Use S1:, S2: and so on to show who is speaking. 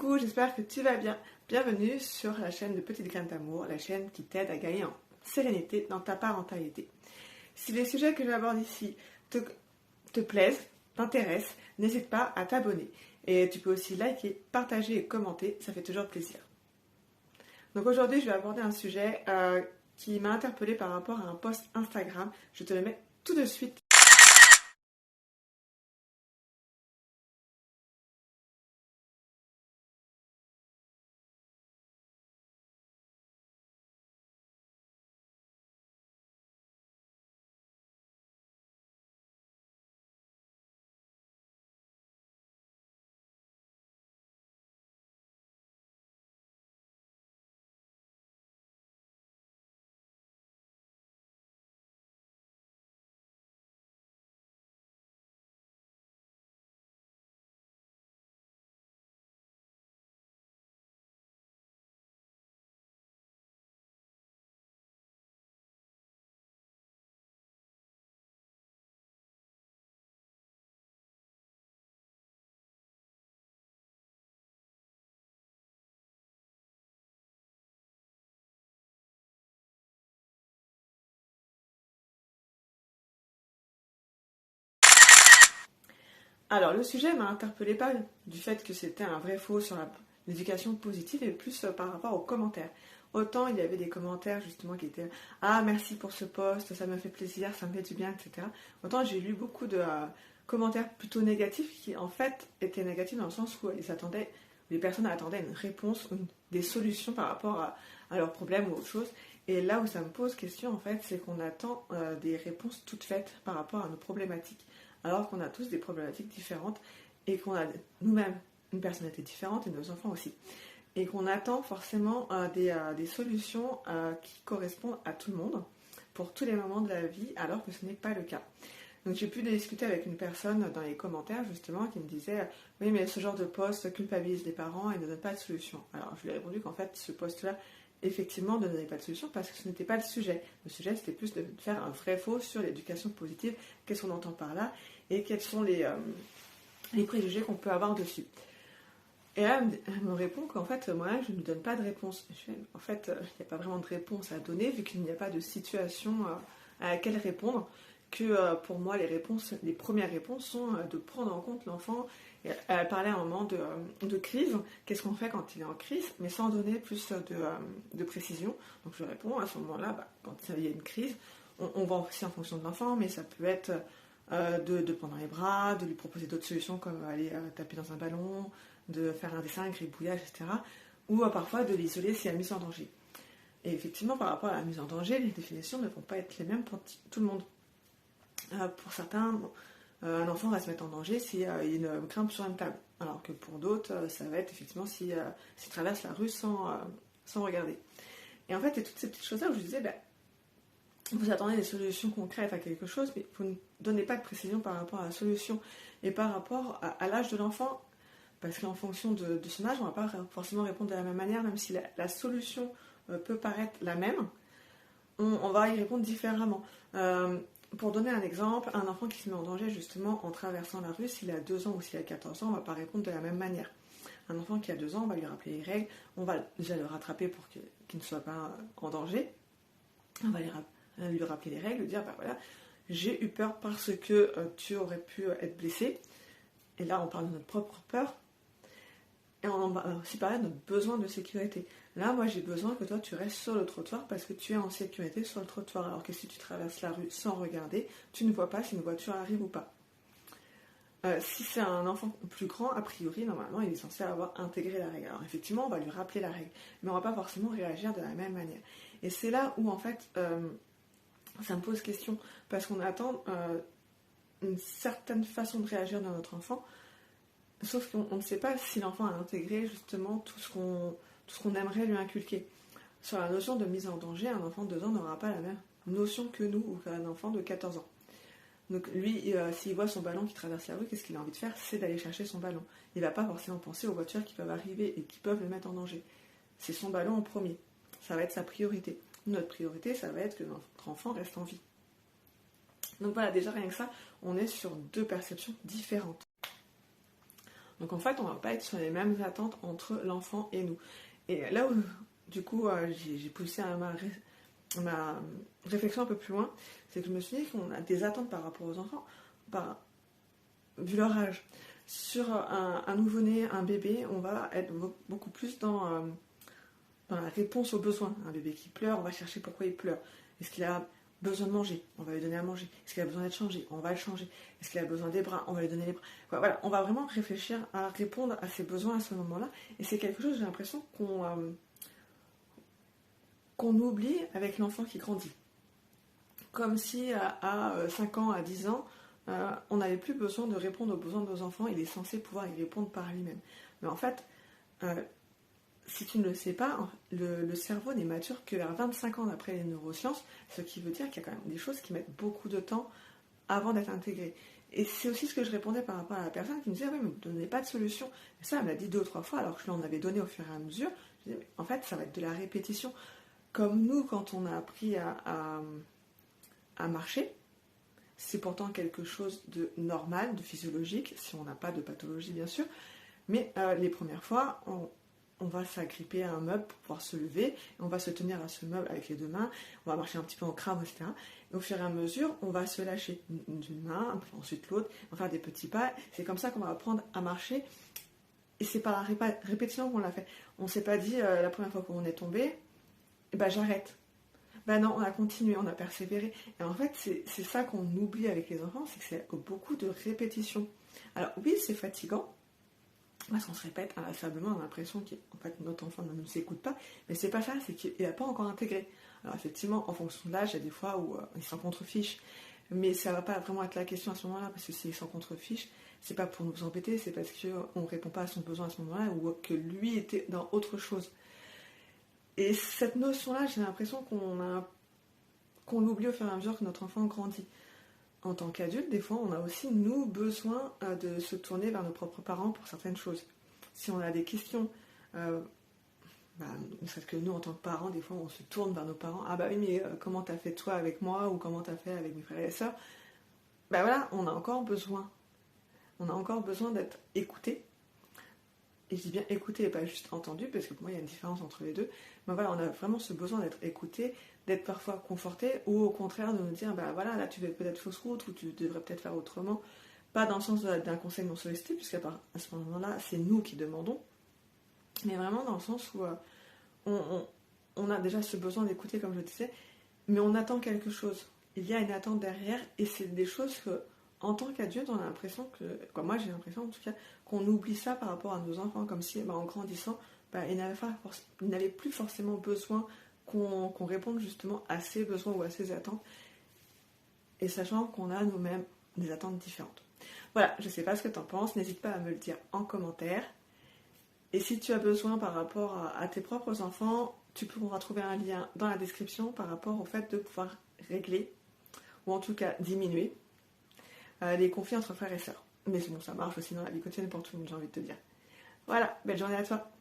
S1: Coucou, j'espère que tu vas bien. Bienvenue sur la chaîne de Petites Graines d'Amour, la chaîne qui t'aide à gagner en sérénité dans ta parentalité. Si les sujets que j'aborde ici te plaisent, t'intéressent, n'hésite pas à t'abonner. Et tu peux aussi liker, partager et commenter, ça fait toujours plaisir. Donc aujourd'hui, je vais aborder un sujet qui m'a interpellée par rapport à un post Instagram. Je te le mets tout de suite. Alors, le sujet m'a interpellée pas du fait que c'était un vrai faux sur l'éducation positive, et plus par rapport aux commentaires. Autant il y avait des commentaires justement qui étaient «Ah, merci pour ce post, ça me fait plaisir, ça me fait du bien, etc.» Autant j'ai lu beaucoup de commentaires plutôt négatifs qui en fait étaient négatifs dans le sens où les personnes attendaient une réponse, des solutions par rapport à leurs problèmes ou autre chose. Et là où ça me pose question en fait, c'est qu'on attend des réponses toutes faites par rapport à nos problématiques. Alors qu'on a tous des problématiques différentes et qu'on a nous-mêmes une personnalité différente et nos enfants aussi. Et qu'on attend forcément des solutions qui correspondent à tout le monde pour tous les moments de la vie, alors que ce n'est pas le cas. Donc j'ai pu discuter avec une personne dans les commentaires justement qui me disait « Oui, mais ce genre de post culpabilise les parents et ne donne pas de solution. » Alors je lui ai répondu qu'en fait ce post-là effectivement ne donnait pas de solution parce que ce n'était pas le sujet. Le sujet c'était plus de faire un vrai faux sur l'éducation positive, qu'est-ce qu'on entend par là et quels sont les préjugés qu'on peut avoir dessus. Et là, elle me répond qu'en fait, moi, je ne lui donne pas de réponse. En fait, il n'y a pas vraiment de réponse à donner, vu qu'il n'y a pas de situation à laquelle répondre, que pour moi, les premières réponses sont de prendre en compte l'enfant. Et elle parlait à un moment de crise, qu'est-ce qu'on fait quand il est en crise, mais sans donner plus de précision. Donc je réponds à ce moment-là, quand il y a une crise, on va aussi en fonction de l'enfant, mais ça peut être de prendre dans les bras, de lui proposer d'autres solutions comme aller taper dans un ballon, de faire un dessin, un gribouillage, etc. Ou parfois de l'isoler si elle est mise en danger. Et effectivement, par rapport à la mise en danger, les définitions ne vont pas être les mêmes pour tout le monde. Pour certains, un enfant va se mettre en danger s'il grimpe sur une table. Alors que pour d'autres, ça va être effectivement s'il traverse la rue sans regarder. Et en fait, il y a toutes ces petites choses-là où je disais, vous attendez des solutions concrètes à quelque chose, mais vous ne donnez pas de précision par rapport à la solution et par rapport à l'âge de l'enfant, parce qu'en fonction de son âge, on ne va pas forcément répondre de la même manière, même si la solution peut paraître la même, on va y répondre différemment. Pour donner un exemple, un enfant qui se met en danger justement en traversant la rue, s'il a 2 ans ou s'il a 14 ans, on ne va pas répondre de la même manière. Un enfant qui a 2 ans, on va lui rappeler les règles, on va déjà le rattraper pour qu'il ne soit pas en danger, on va lui rappeler les règles, lui dire voilà, j'ai eu peur parce que tu aurais pu être blessé. Et là, on parle de notre propre peur. Et on va aussi parler de notre besoin de sécurité. Là, moi, j'ai besoin que toi, tu restes sur le trottoir parce que tu es en sécurité sur le trottoir. Alors que si tu traverses la rue sans regarder, tu ne vois pas si une voiture arrive ou pas. Si c'est un enfant plus grand, a priori, normalement, il est censé avoir intégré la règle. Alors effectivement, on va lui rappeler la règle. Mais on ne va pas forcément réagir de la même manière. Et c'est là où, en fait, ça me pose question. Parce qu'on attend une certaine façon de réagir de notre enfant. Sauf qu'on ne sait pas si l'enfant a intégré justement tout ce qu'on aimerait lui inculquer. Sur la notion de mise en danger, un enfant de 2 ans n'aura pas la même notion que nous ou qu'un enfant de 14 ans. Donc lui, s'il voit son ballon qui traverse la rue, qu'est-ce qu'il a envie de faire? C'est d'aller chercher son ballon. Il ne va pas forcément penser aux voitures qui peuvent arriver et qui peuvent le mettre en danger. C'est son ballon en premier. Ça va être sa priorité. Notre priorité, ça va être que notre enfant reste en vie. Donc voilà, déjà rien que ça, on est sur 2 perceptions différentes. Donc en fait, on va pas être sur les mêmes attentes entre l'enfant et nous. Et là où, du coup, j'ai poussé à ma réflexion un peu plus loin, c'est que je me suis dit qu'on a des attentes par rapport aux enfants, vu leur âge. Sur un nouveau-né, un bébé, on va être beaucoup plus dans la réponse aux besoins. Un bébé qui pleure, on va chercher pourquoi il pleure. Est-ce qu'il a besoin de manger? On va lui donner à manger. Est-ce qu'il a besoin d'être changé? On va le changer. Est-ce qu'il a besoin des bras? On va lui donner les bras. Voilà, on va vraiment réfléchir à répondre à ses besoins à ce moment-là. Et c'est quelque chose, j'ai l'impression, qu'on oublie avec l'enfant qui grandit. Comme si à 5 ans, à 10 ans, on n'avait plus besoin de répondre aux besoins de nos enfants. Il est censé pouvoir y répondre par lui-même. Mais en fait, si tu ne le sais pas, le cerveau n'est mature que vers 25 ans d'après les neurosciences, ce qui veut dire qu'il y a quand même des choses qui mettent beaucoup de temps avant d'être intégrées. Et c'est aussi ce que je répondais par rapport à la personne qui me disait « Oui, mais vous ne donnez pas de solution. » Et ça, elle me l'a dit 2 ou 3 fois, alors que je lui en avais donné au fur et à mesure. Je disais, en fait, ça va être de la répétition. Comme nous, quand on a appris à marcher, c'est pourtant quelque chose de normal, de physiologique, si on n'a pas de pathologie, bien sûr. Mais les premières fois, on va s'agripper à un meuble pour pouvoir se lever, et on va se tenir à ce meuble avec les 2 mains, on va marcher un petit peu en crabe, etc. Et au fur et à mesure, on va se lâcher d'une main, ensuite l'autre, on va faire des petits pas. C'est comme ça qu'on va apprendre à marcher. Et c'est par la répétition qu'on l'a fait. On ne s'est pas dit la première fois qu'on est tombé, j'arrête. Non, on a continué, on a persévéré. Et en fait, c'est ça qu'on oublie avec les enfants, c'est que c'est beaucoup de répétition. Alors oui, c'est fatigant, parce qu'on se répète inlassablement, on a l'impression qu'en fait notre enfant ne nous écoute pas, mais c'est pas ça, c'est qu'il n'a pas encore intégré. Alors effectivement, en fonction de l'âge, il y a des fois où il s'en contrefiche, mais ça va pas vraiment être la question à ce moment-là, parce que s'il s'en contrefiche, c'est pas pour nous embêter, c'est parce qu'on ne répond pas à son besoin à ce moment-là, ou que lui était dans autre chose. Et cette notion-là, j'ai l'impression qu'on l'oublie au fur et à mesure que notre enfant grandit. En tant qu'adulte, des fois, on a aussi, nous, besoin de se tourner vers nos propres parents pour certaines choses. Si on a des questions, ne serait-ce que nous, en tant que parents, des fois, on se tourne vers nos parents. Ah bah oui, mais comment t'as fait toi avec moi, ou comment t'as fait avec mes frères et sœurs? Voilà, on a encore besoin. On a encore besoin d'être écouté. Et je dis bien écouté et pas juste entendu, parce que pour moi, il y a une différence entre les deux. Mais voilà, on a vraiment ce besoin d'être écouté, d'être parfois conforté, ou au contraire de nous dire, là tu fais peut-être fausse route, ou tu devrais peut-être faire autrement. Pas dans le sens d'un conseil non sollicité, puisqu'à ce moment-là, c'est nous qui demandons, mais vraiment dans le sens où on a déjà ce besoin d'écouter, comme je le disais, mais on attend quelque chose. Il y a une attente derrière, et c'est des choses que, en tant qu'adulte, on a l'impression que, moi j'ai l'impression en tout cas, qu'on oublie ça par rapport à nos enfants, comme si en grandissant, ils n'avaient plus forcément besoin qu'on réponde justement à ses besoins ou à ses attentes, et sachant qu'on a nous-mêmes des attentes différentes. Voilà, je ne sais pas ce que tu en penses, n'hésite pas à me le dire en commentaire. Et si tu as besoin par rapport à tes propres enfants, tu pourras trouver un lien dans la description par rapport au fait de pouvoir régler, ou en tout cas diminuer, les conflits entre frères et sœurs. Mais bon, ça marche aussi dans la vie quotidienne pour tout le monde, j'ai envie de te dire. Voilà, belle journée à toi.